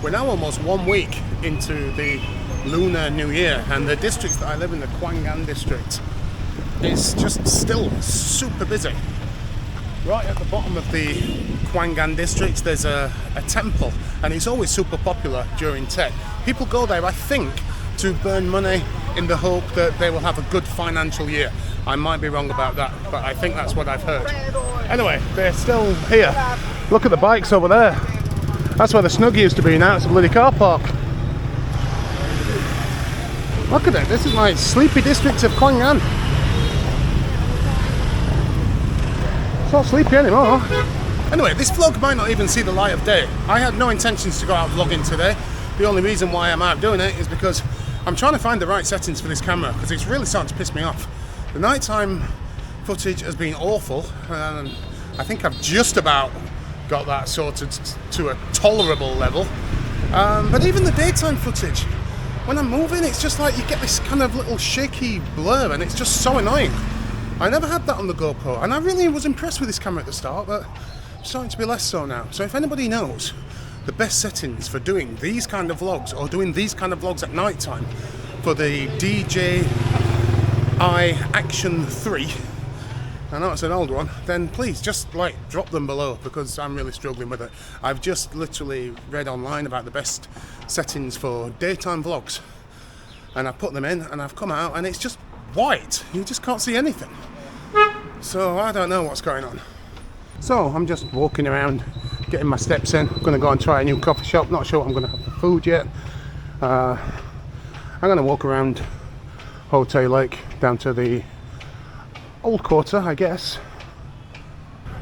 We're now almost 1 week into the Lunar New Year, and the districts that I live in, the Kwangan district, is just still super busy. Right at the bottom of the Kwangan district there's a temple, and it's always super popular during Tet. People go there, I think, to burn money in the hope that they will have a good financial year. I might be wrong about that, but I think that's what I've heard. Anyway, they're still here. Look at the bikes over there. That's where the Snuggie used to be, now it's a bloody car park. Look at it, this is my sleepy district of Kwangan. It's not sleepy anymore. Anyway, this vlog might not even see the light of day. I had no intentions to go out vlogging today. The only reason why I'm out doing it is because I'm trying to find the right settings for this camera, because it's really starting to piss me off. The nighttime footage has been awful, and I think I've just about got that sorted to a tolerable level. But even the daytime footage, when I'm moving, it's just like you get this kind of little shaky blur, and it's just so annoying. I never had that on the GoPro, and I really was impressed with this camera at the start, but I'm starting to be less so now. So if anybody knows the best settings for doing these kind of vlogs, or doing these kind of vlogs at night time for the DJI Action 3, I know it's an old one, then please just like drop them below, because I'm really struggling with it. I've just literally read online about the best settings for daytime vlogs, and I've put them in and I've come out and it's just white. You just can't see anything. So I don't know what's going on. So I'm just walking around, getting my steps in. I'm going to go and try a new coffee shop. Not sure what I'm going to have for food yet. I'm going to walk around Ho Tay Lake down to the old quarter, I guess.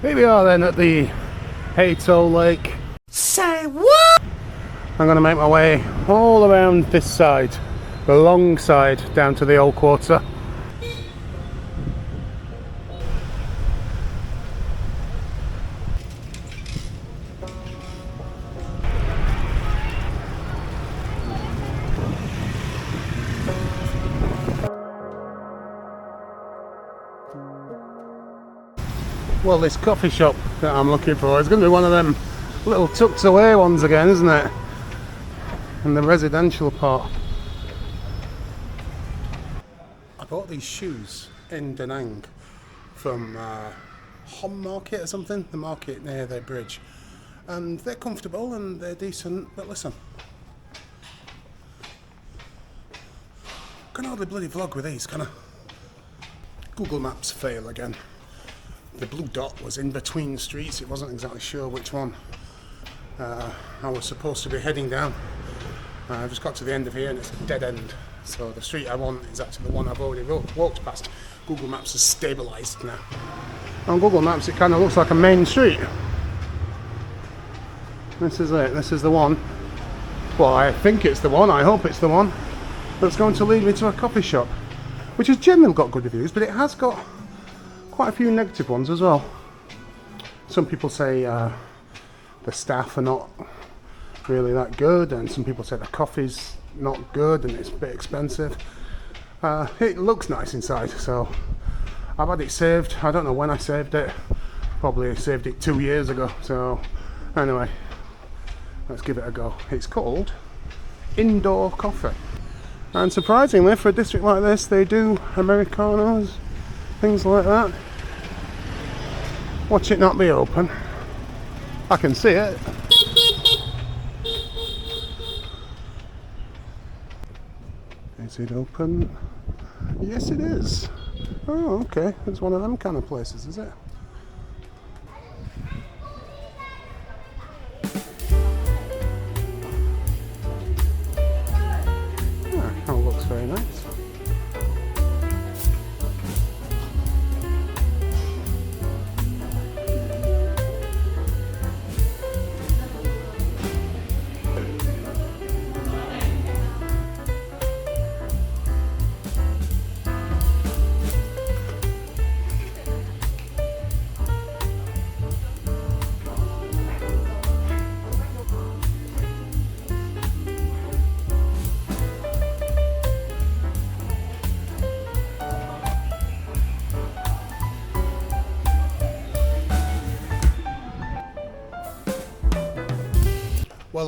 Here we are then at the Ho Tay Lake. Say what? I'm going to make my way all around this side, the long side, down to the old quarter. Well, this coffee shop that I'm looking for is going to be one of them little tucked away ones again, isn't it? In the residential part. I bought these shoes in Da Nang from Hom Market or something, the market near their bridge. And they're comfortable and they're decent, but listen. I can hardly bloody vlog with these, can I? Google Maps fail again. The blue dot was in between streets, it wasn't exactly sure which one I was supposed to be heading down. I just got to the end of here and it's a dead end, so the street I want is actually the one I've already walked past. Google Maps has stabilised now. On Google Maps it kind of looks like a main street. This is it, this is the one. Well, I think it's the one, I hope it's the one that's going to lead me to a coffee shop, which has generally got good reviews, but it has got quite a few negative ones as well. Some people say the staff are not really that good, and some people say the coffee's not good and it's a bit expensive. It looks nice inside, so I've had it saved. I don't know when I saved it, probably saved it 2 years ago. So anyway, let's give it a go. It's called Indoor Coffee, and surprisingly for a district like this they do Americanos, things like that. Watch it not be open. I can see it. Is it open? Yes it is. Oh, okay. It's one of them kind of places, is it? Ah, that looks very nice.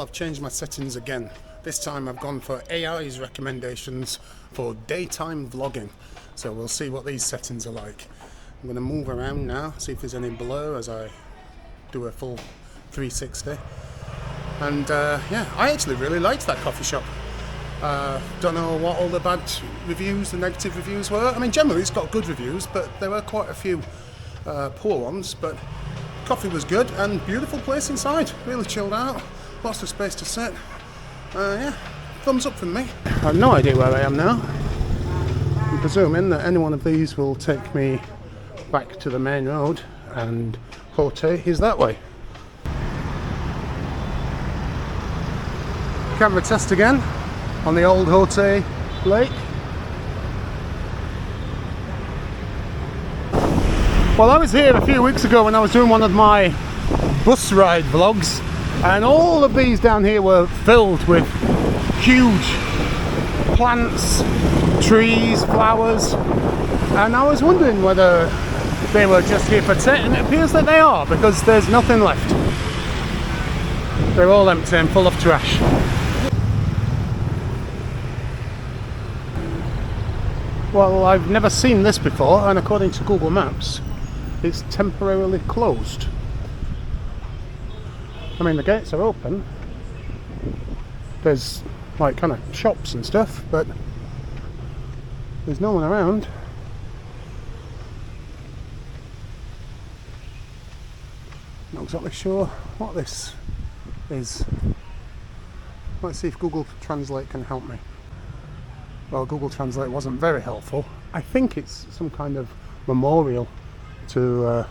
Well, I've changed my settings again. This time I've gone for AI's recommendations for daytime vlogging. So we'll see what these settings are like. I'm going to move around now, see if there's any blur as I do a full 360. And yeah, I actually really liked that coffee shop. Don't know what all the bad reviews, the negative reviews were. I mean, generally it's got good reviews, but there were quite a few poor ones. But coffee was good and beautiful place inside. Really chilled out, lots of space to sit. Yeah, thumbs up from me. I have no idea where I am now. I'm presuming that any one of these will take me back to the main road, and Ho Tay is that way. Camera test again on the old Ho Tay lake. Well, I was here a few weeks ago when I was doing one of my bus ride vlogs, and all of these down here were filled with huge plants, trees, flowers, and I was wondering whether they were just here for Tay, and it appears that they are, because there's nothing left. They're all empty and full of trash. Well, I've never seen this before, and according to Google Maps, it's temporarily closed. I mean, the gates are open. There's like kind of shops and stuff, but there's no one around. Not exactly sure what this is. Let's see if Google Translate can help me. Well, Google Translate wasn't very helpful. I think it's some kind of memorial to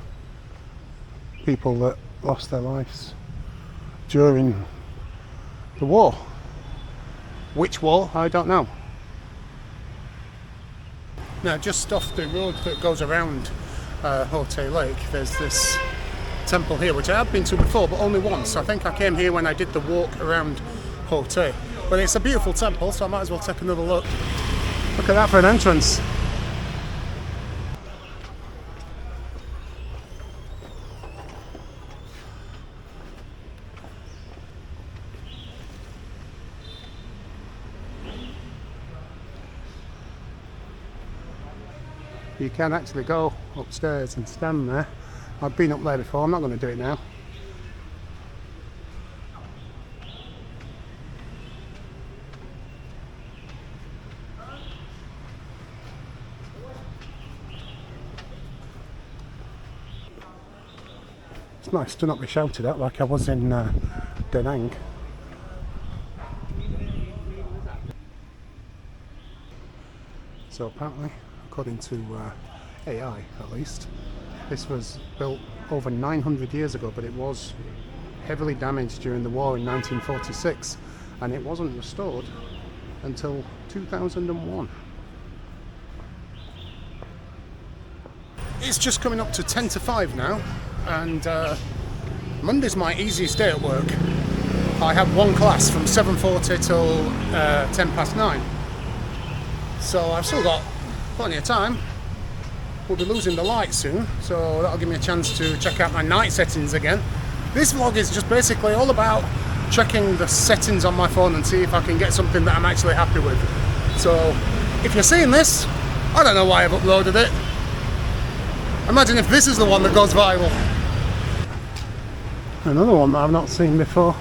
people that lost their lives during the war. Which war? I don't know. Now, just off the road that goes around Ho Tay Lake, there's this temple here, which I have been to before, but only once. I think I came here when I did the walk around Ho Tay. But it's a beautiful temple, so I might as well take another look. Look at that for an entrance. You can actually go upstairs and stand there. I've been up there before, I'm not going to do it now. It's nice to not be shouted at like I was in Da Nang. So apparently, according to AI at least, this was built over 900 years ago, but it was heavily damaged during the war in 1946, and it wasn't restored until 2001. It's just coming up to 10 to 5 now, and Monday's my easiest day at work. I have one class from 7:40 till 9:10. So I've still got plenty of time. We'll be losing the light soon, so that'll give me a chance to check out my night settings again. This vlog is just basically all about checking the settings on my phone and see if I can get something that I'm actually happy with. So if you're seeing this, I don't know why I've uploaded it. Imagine if this is the one that goes viral. Another one that I've not seen before.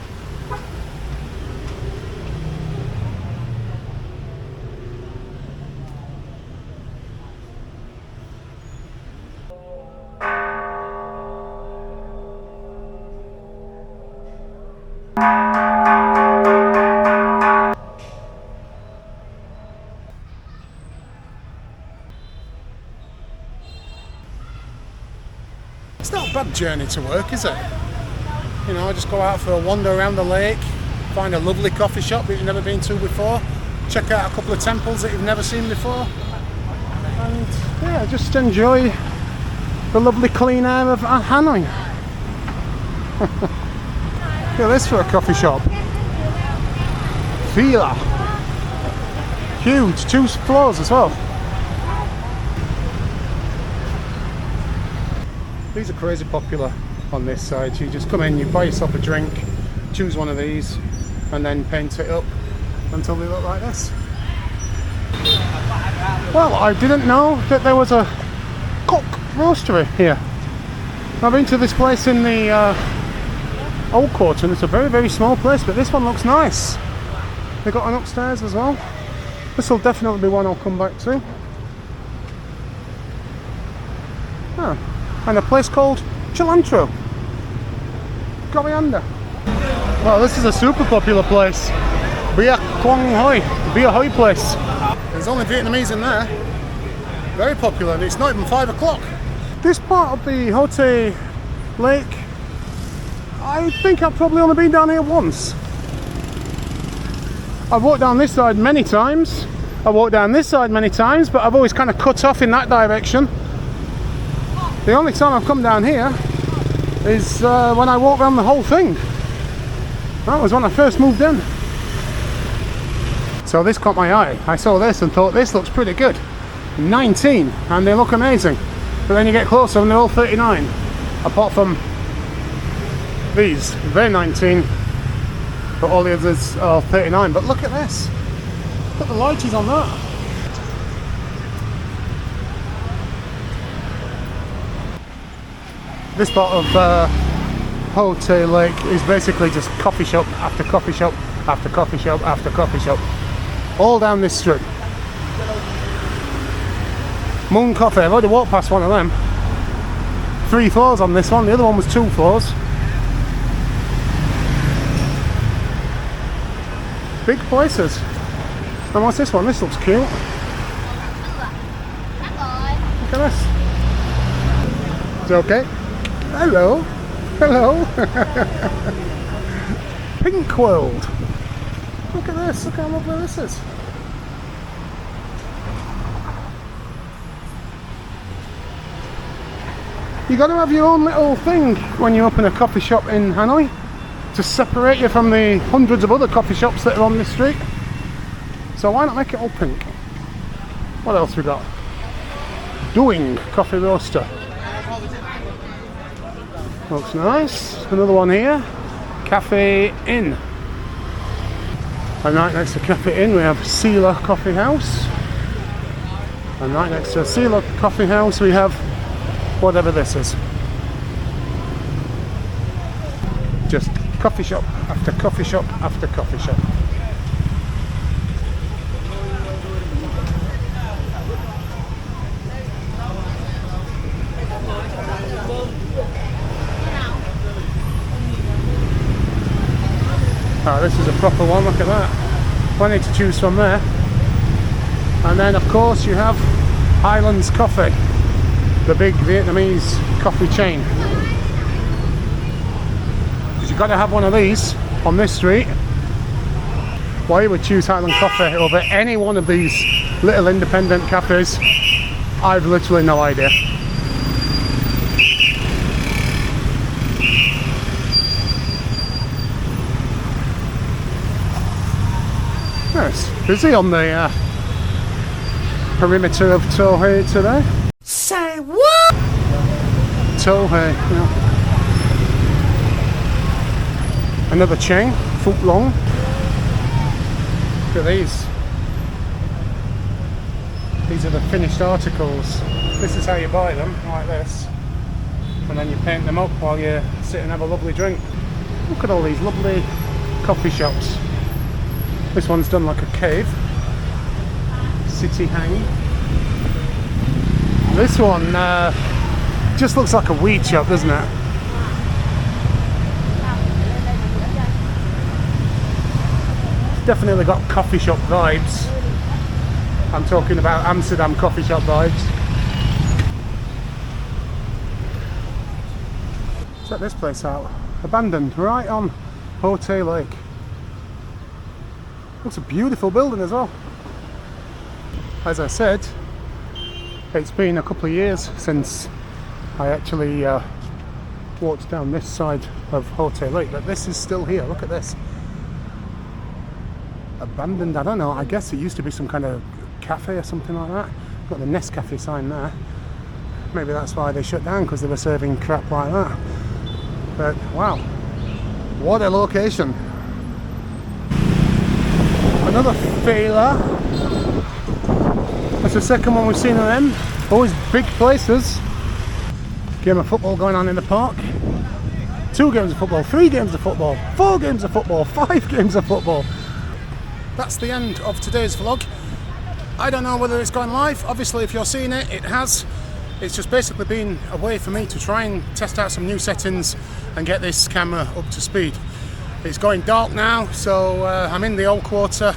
It's not a bad journey to work, is it? You know, I just go out for a wander around the lake, find a lovely coffee shop that you've never been to before, check out a couple of temples that you've never seen before, and yeah, just enjoy the lovely clean air of Hanoi. Look at this for a coffee shop. Villa. Huge, 2 floors as well. These are crazy popular on this side. You just come in, you buy yourself a drink, choose one of these, and then paint it up until they look like this. Well, I didn't know that there was a cock roastery here. I've been to this place in the Old Quarter, and it's a very, very small place, but this one looks nice. They got an upstairs as well. This will definitely be one I'll come back to. Oh, and a place called Cilantro. Coriander. Well, this is a super popular place. Bia Quang Hoi, Bia Hoi place. There's only Vietnamese in there. Very popular, and it's not even 5 o'clock. This part of the Ho Tay lake, I think I've probably only been down here once. I've walked down this side many times. I've walked down this side many times, but I've always kind of cut off in that direction. The only time I've come down here is when I walked around the whole thing. That was when I first moved in. So this caught my eye. I saw this and thought, this looks pretty good. 19, and they look amazing. But then you get closer and they're all 39. Apart from these, they're 19, but all the others are 39. But look at this. Put the lighties on that. This part of Ho Tay Lake is basically just coffee shop after coffee shop after coffee shop after coffee shop, all down this strip. Moon Coffee, I've already walked past one of them. 3 floors on this one, the other one was 2 floors. Big places. And what's this one? This looks cute. Look at this. It's okay. Hello. Hello. Pink World. Look at this. Look how lovely this is. You got to have your own little thing when you open a coffee shop in Hanoi to separate you from the hundreds of other coffee shops that are on this street. So why not make it all pink? What else we got? Doing Coffee Roaster. Looks nice. Another one here. Cafe Inn. And right next to Cafe Inn we have Sealer Coffee House. And right next to Sealer Coffee House we have whatever this is. Just coffee shop after coffee shop after coffee shop. Oh, this is a proper one, look at that. Plenty to choose from there. And then of course you have Highlands Coffee, the big Vietnamese coffee chain. Because you've got to have one of these on this street. Why you would choose Highland Coffee over any one of these little independent cafes, I've literally no idea. It's busy on the perimeter of Ho Tay today. Say what? Ho Tay, yeah. Another chain, foot long. Look at these. These are the finished articles. This is how you buy them, like this. And then you paint them up while you sit and have a lovely drink. Look at all these lovely coffee shops. This one's done like a cave. City hang. This one just looks like a weed shop, doesn't it? It's definitely got coffee shop vibes. I'm talking about Amsterdam coffee shop vibes. Check this place out. Abandoned, right on Ho Tay Lake. Looks a beautiful building as well. As I said, it's been a couple of years since I actually walked down this side of Ho Tay Lake, but this is still here. Look at this. Abandoned, I don't know, I guess it used to be some kind of cafe or something like that. Got the Nescafe sign there. Maybe that's why they shut down, because they were serving crap like that. But wow, what a location. Another failure. That's the second one we've seen of them. Always big places. Game of football going on in the park. 2 games of football, 3 games of football, 4 games of football, 5 games of football. That's the end of today's vlog. I don't know whether it's gone live. Obviously, if you're seeing it, it has. It's just basically been a way for me to try and test out some new settings and get this camera up to speed. It's going dark now, so I'm in the old quarter.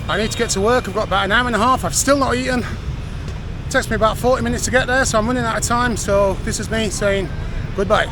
I need to get to work. I've got about an hour and a half. I've still not eaten. It takes me about 40 minutes to get there, so I'm running out of time. So this is me saying goodbye.